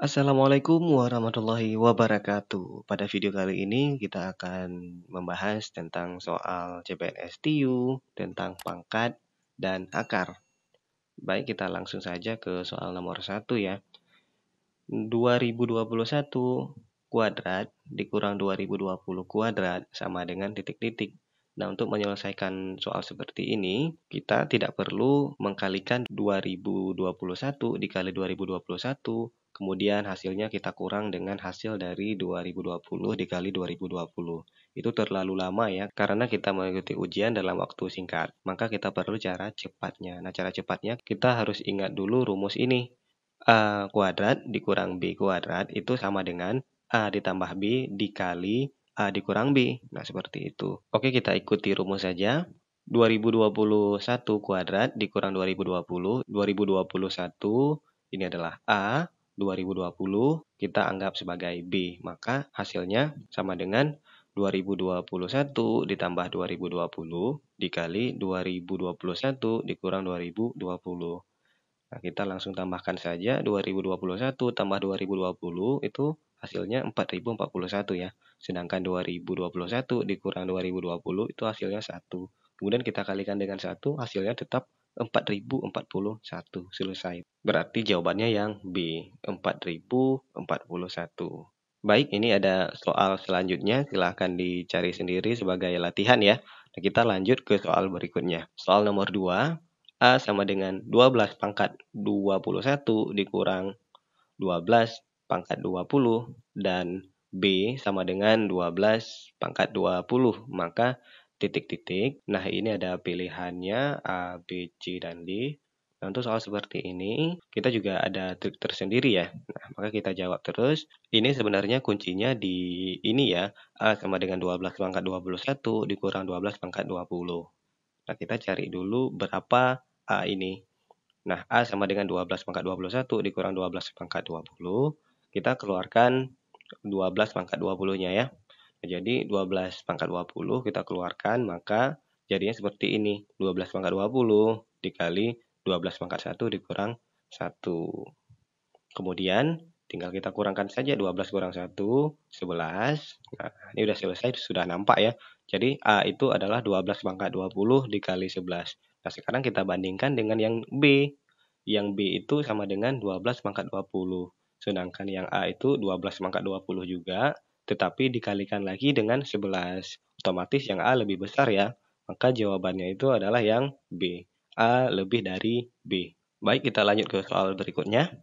Assalamualaikum warahmatullahi wabarakatuh. Pada video kali ini kita akan membahas tentang soal CPNS TIU, tentang pangkat dan akar. Baik, kita langsung saja ke soal nomor 1 ya. 2021 kuadrat dikurang 2020 kuadrat sama dengan titik-titik. Nah, untuk menyelesaikan soal seperti ini, kita tidak perlu mengkalikan 2021 dikali 2021, kemudian hasilnya kita kurang dengan hasil dari 2020 dikali 2020. Itu terlalu lama ya, karena kita mengikuti ujian dalam waktu singkat. Maka kita perlu cara cepatnya. Nah, cara cepatnya kita harus ingat dulu rumus ini. A kuadrat dikurang B kuadrat itu sama dengan A ditambah B dikali A dikurang B. Nah, seperti itu. Oke, kita ikuti rumus saja. 2021 kuadrat dikurang 2020. 2021 ini adalah A. 2020 kita anggap sebagai B. Maka hasilnya sama dengan 2021 ditambah 2020 dikali 2021 dikurang 2020. Nah, kita langsung tambahkan saja 2021 tambah 2020 itu hasilnya 4041 ya. Sedangkan 2021 dikurang 2020 itu hasilnya 1. Kemudian kita kalikan dengan 1, hasilnya tetap 4041. Selesai. Berarti jawabannya yang B, 4041. Baik, ini ada soal selanjutnya. Silahkan dicari sendiri sebagai latihan ya. Nah, kita lanjut ke soal berikutnya. Soal nomor 2. A sama dengan 12 pangkat 21 dikurang 12 pangkat 20 dan B sama dengan 12 pangkat 20. Maka titik-titik. Nah, ini ada pilihannya A, B, C, dan D. Nah, untuk soal seperti ini, kita juga ada trik tersendiri ya. Nah, maka kita jawab terus. Ini sebenarnya kuncinya di ini ya. A sama dengan 12 pangkat 21 dikurang 12 pangkat 20. Nah, kita cari dulu berapa A ini. Nah, A sama dengan 12 pangkat 21 dikurang 12 pangkat 20. Kita keluarkan 12 pangkat 20-nya ya. Nah, jadi 12 pangkat 20 kita keluarkan, maka jadinya seperti ini. 12 pangkat 20 dikali 12 pangkat 1 dikurang 1. Kemudian tinggal kita kurangkan saja 12 kurang 1, 11. Nah, ini udah selesai, sudah nampak ya. Jadi A itu adalah 12 pangkat 20 dikali 11. Nah, sekarang kita bandingkan dengan yang B. Yang B itu sama dengan 12 pangkat 20. Sedangkan yang A itu 12 pangkat 20 juga, tetapi dikalikan lagi dengan 11. Otomatis yang A lebih besar ya. Maka jawabannya itu adalah yang B. A lebih dari B. Baik, kita lanjut ke soal berikutnya.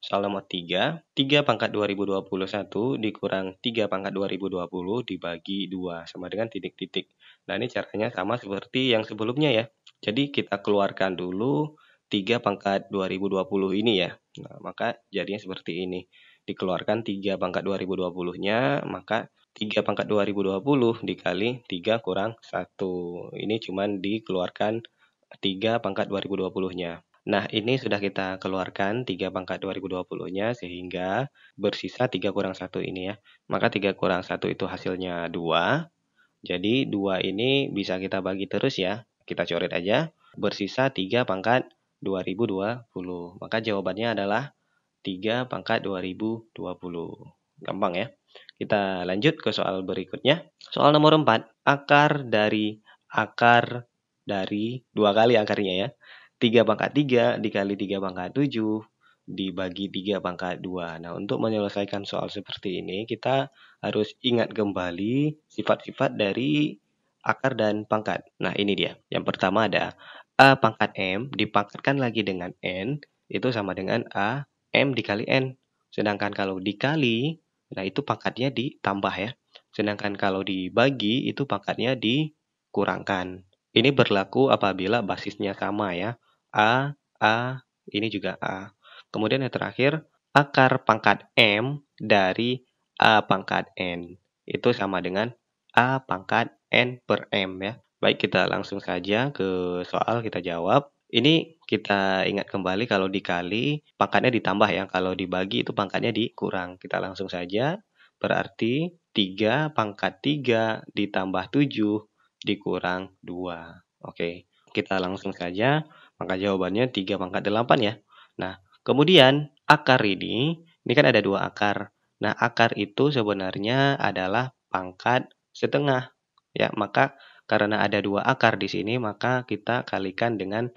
Soal nomor 3, 3 pangkat 2021 dikurang 3 pangkat 2020 dibagi 2 sama dengan titik-titik. Nah, ini caranya sama seperti yang sebelumnya ya. Jadi kita keluarkan dulu 3 pangkat 2020 ini ya. Nah, maka jadinya seperti ini. Dikeluarkan 3 pangkat 2020-nya, maka 3 pangkat 2020 dikali 3 kurang 1. Ini cuman dikeluarkan 3 pangkat 2020-nya. Nah, ini sudah kita keluarkan 3 pangkat 2020-nya sehingga bersisa 3 kurang 1 ini ya. Maka 3 kurang 1 itu hasilnya 2. Jadi 2 ini bisa kita bagi terus ya. Kita coret aja. Bersisa 3 pangkat 2020. Maka jawabannya adalah 3 pangkat 2020. Gampang ya. Kita lanjut ke soal berikutnya. Soal nomor 4. Akar dari 2 kali akarnya ya. 3 pangkat 3 dikali 3 pangkat 7 dibagi 3 pangkat 2. Nah, untuk menyelesaikan soal seperti ini, kita harus ingat kembali sifat-sifat dari akar dan pangkat. Nah, ini dia. Yang pertama ada A pangkat M dipangkatkan lagi dengan N, itu sama dengan A M dikali N. Sedangkan kalau dikali, nah itu pangkatnya ditambah ya. Sedangkan kalau dibagi, itu pangkatnya dikurangkan. Ini berlaku apabila basisnya sama ya. A, ini juga A. Kemudian yang terakhir, akar pangkat M dari A pangkat N. Itu sama dengan A pangkat N per M ya. Baik, kita langsung saja ke soal, kita jawab. Ini kita ingat kembali kalau dikali, pangkatnya ditambah ya. Kalau dibagi itu pangkatnya dikurang. Kita langsung saja. Berarti 3 pangkat 3 ditambah 7 dikurang 2. Oke, kita langsung saja. Maka jawabannya 3 pangkat 8 ya. Nah, kemudian akar ini Ini kan ada 2 akar. Nah, akar itu sebenarnya adalah pangkat setengah, ya. Maka karena ada 2 akar di sini, maka kita kalikan dengan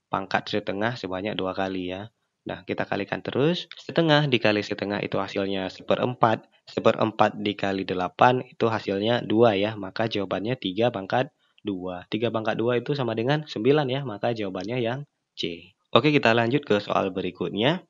pangkat setengah sebanyak 2 kali ya. Nah, kita kalikan terus, setengah dikali setengah itu hasilnya seperempat, seperempat dikali 8 itu hasilnya 2 ya, maka jawabannya 3 pangkat 2. 3 pangkat 2 itu sama dengan 9 ya, maka jawabannya yang C. Oke, kita lanjut ke soal berikutnya.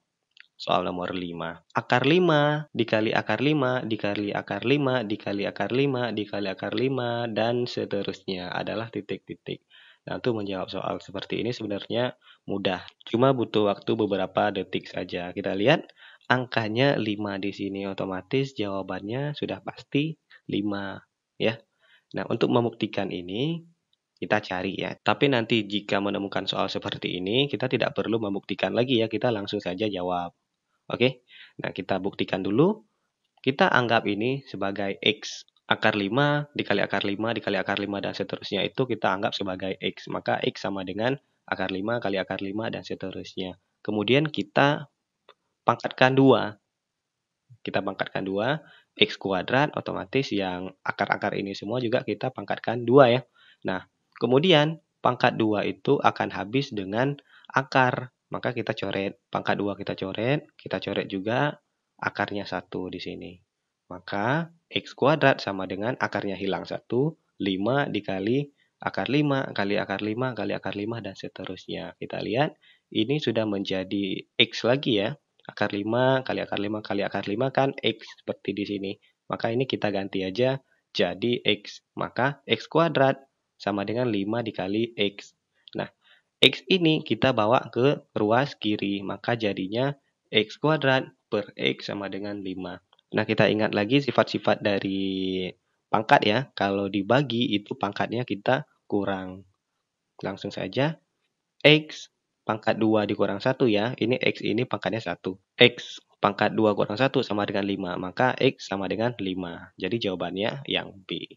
Soal nomor 5. Akar 5 dikali akar 5 dikali akar 5 dikali akar 5 dikali akar 5 dan seterusnya adalah titik-titik. Nah, untuk menjawab soal seperti ini sebenarnya mudah. Cuma butuh waktu beberapa detik saja. Kita lihat angkanya 5 di sini, otomatis jawabannya sudah pasti 5 ya. Nah, untuk membuktikan ini kita cari ya. Tapi nanti jika menemukan soal seperti ini, kita tidak perlu membuktikan lagi ya, kita langsung saja jawab. Oke, nah kita buktikan dulu. Kita anggap ini sebagai X. Akar 5 dikali akar 5 dikali akar 5 dan seterusnya itu kita anggap sebagai X. Maka X sama dengan akar 5 kali akar 5 dan seterusnya. Kemudian kita pangkatkan 2. Kita pangkatkan 2. X kuadrat otomatis yang akar-akar ini semua juga kita pangkatkan 2 ya. Nah, kemudian pangkat 2 itu akan habis dengan akar. Maka kita coret. Pangkat 2 kita coret juga akarnya 1 di sini. Maka X kuadrat sama dengan akarnya hilang 1, 5 dikali akar 5 kali akar 5 kali akar 5 dan seterusnya. Kita lihat ini sudah menjadi X lagi ya. Akar 5 kali akar 5 kali akar 5 kan X seperti di sini. Maka ini kita ganti aja jadi X. Maka X kuadrat sama dengan 5 dikali X. Nah, X ini kita bawa ke ruas kiri. Maka jadinya X kuadrat per X sama dengan 5. Nah, kita ingat lagi sifat-sifat dari pangkat ya. Kalau dibagi itu pangkatnya kita kurang. Langsung saja X pangkat 2 dikurang 1 ya. Ini X ini pangkatnya 1. X pangkat 2 kurang 1 sama dengan 5. Maka X sama dengan 5. Jadi jawabannya yang B.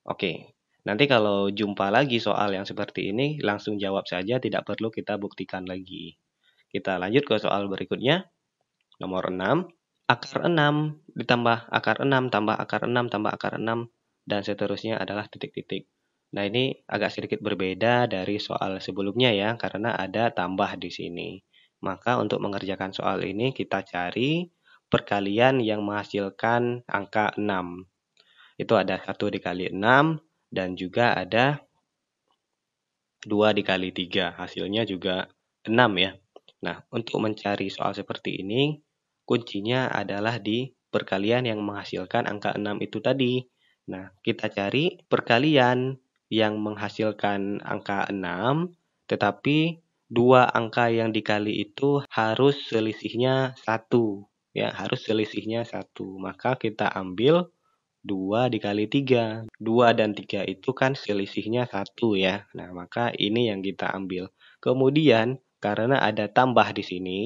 Oke. Nanti kalau jumpa lagi soal yang seperti ini, langsung jawab saja. Tidak perlu kita buktikan lagi. Kita lanjut ke soal berikutnya. Nomor 6. Akar 6 ditambah akar 6 tambah akar 6 tambah akar 6 dan seterusnya adalah titik-titik. Nah, ini agak sedikit berbeda dari soal sebelumnya ya, karena ada tambah di sini. Maka untuk mengerjakan soal ini kita cari perkalian yang menghasilkan angka 6. Itu ada 1 dikali 6 dan juga ada 2 dikali 3. Hasilnya juga 6 ya. Nah, untuk mencari soal seperti ini, kuncinya adalah di perkalian yang menghasilkan angka 6 itu tadi. Nah, kita cari perkalian yang menghasilkan angka 6, tetapi dua angka yang dikali itu harus selisihnya 1. Ya, harus selisihnya 1. Maka kita ambil 2 dikali 3. 2 dan 3 itu kan selisihnya 1 ya. Nah, maka ini yang kita ambil. Kemudian, karena ada tambah di sini,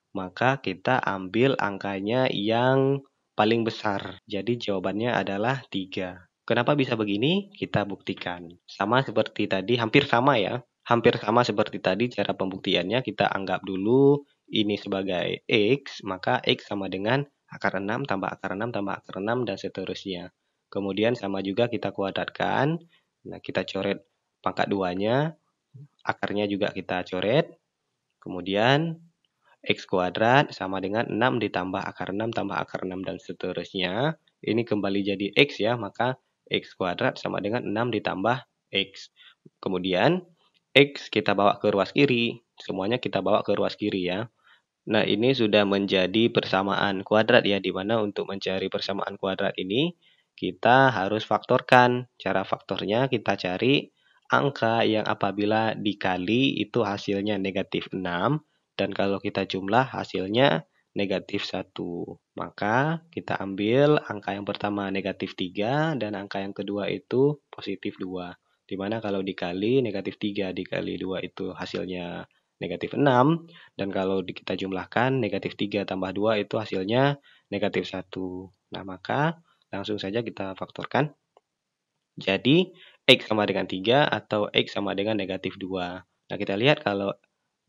maka kita ambil angkanya yang paling besar. Jadi jawabannya adalah 3. Kenapa bisa begini? Kita buktikan. Sama seperti tadi, hampir sama ya. Hampir sama seperti tadi cara pembuktiannya. Kita anggap dulu ini sebagai X, maka X sama dengan akar 6 tambah akar 6 tambah akar 6 dan seterusnya. Kemudian sama juga kita kuadratkan. Nah, kita coret pangkat 2-nya, akarnya juga kita coret. Kemudian X kuadrat sama dengan 6 ditambah akar 6 tambah akar 6 dan seterusnya. Ini kembali jadi X ya, maka X kuadrat sama dengan 6 ditambah X. Kemudian X kita bawa ke ruas kiri. Semuanya kita bawa ke ruas kiri ya. Nah, ini sudah menjadi persamaan kuadrat ya, di mana untuk mencari persamaan kuadrat ini, kita harus faktorkan. Cara faktornya kita cari angka yang apabila dikali itu hasilnya negatif 6, dan kalau kita jumlah hasilnya negatif 1. Maka kita ambil angka yang pertama negatif 3, dan angka yang kedua itu positif 2. Di mana kalau dikali negatif 3 dikali 2 itu hasilnya negatif 6. Dan kalau kita jumlahkan, negatif 3 tambah 2 itu hasilnya negatif 1. Nah, maka langsung saja kita faktorkan. Jadi, X sama dengan 3 atau X sama dengan negatif 2. Nah, kita lihat kalau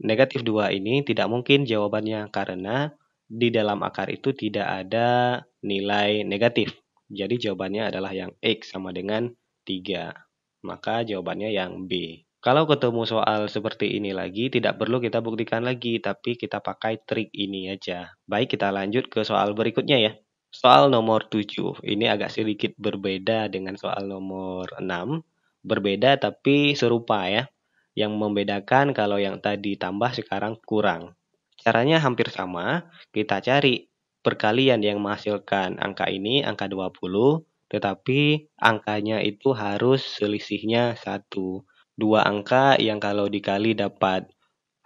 negatif 2 ini tidak mungkin jawabannya karena di dalam akar itu tidak ada nilai negatif. Jadi jawabannya adalah yang X sama dengan 3. Maka jawabannya yang B. Kalau ketemu soal seperti ini lagi, tidak perlu kita buktikan lagi, tapi kita pakai trik ini aja. Baik, kita lanjut ke soal berikutnya ya. Soal nomor 7, ini agak sedikit berbeda dengan soal nomor 6. Berbeda tapi serupa ya. Yang membedakan kalau yang tadi tambah sekarang kurang. Caranya hampir sama, kita cari perkalian yang menghasilkan angka ini, angka 20, tetapi angkanya itu harus selisihnya 1. Dua angka yang kalau dikali dapat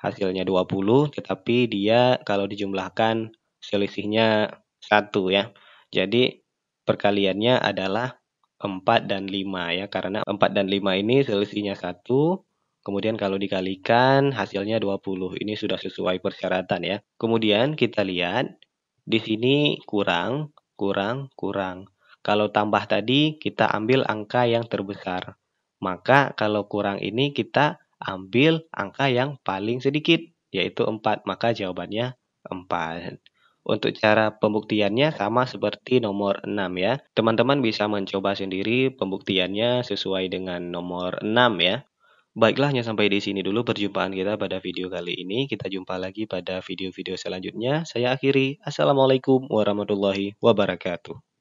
hasilnya 20, tetapi dia kalau dijumlahkan selisihnya 1 ya. Jadi perkaliannya adalah 4 dan 5 ya, karena 4 dan 5 ini selisihnya 1, kemudian kalau dikalikan hasilnya 20. Ini sudah sesuai persyaratan ya. Kemudian kita lihat di sini kurang, kurang, kurang. Kalau tambah tadi kita ambil angka yang terbesar. Maka kalau kurang ini kita ambil angka yang paling sedikit, yaitu 4. Maka jawabannya 4. Untuk cara pembuktiannya sama seperti nomor 6 ya. Teman-teman bisa mencoba sendiri pembuktiannya sesuai dengan nomor 6 ya. Baiklah, hanya sampai di sini dulu perjumpaan kita pada video kali ini. Kita jumpa lagi pada video-video selanjutnya. Saya akhiri. Assalamualaikum warahmatullahi wabarakatuh.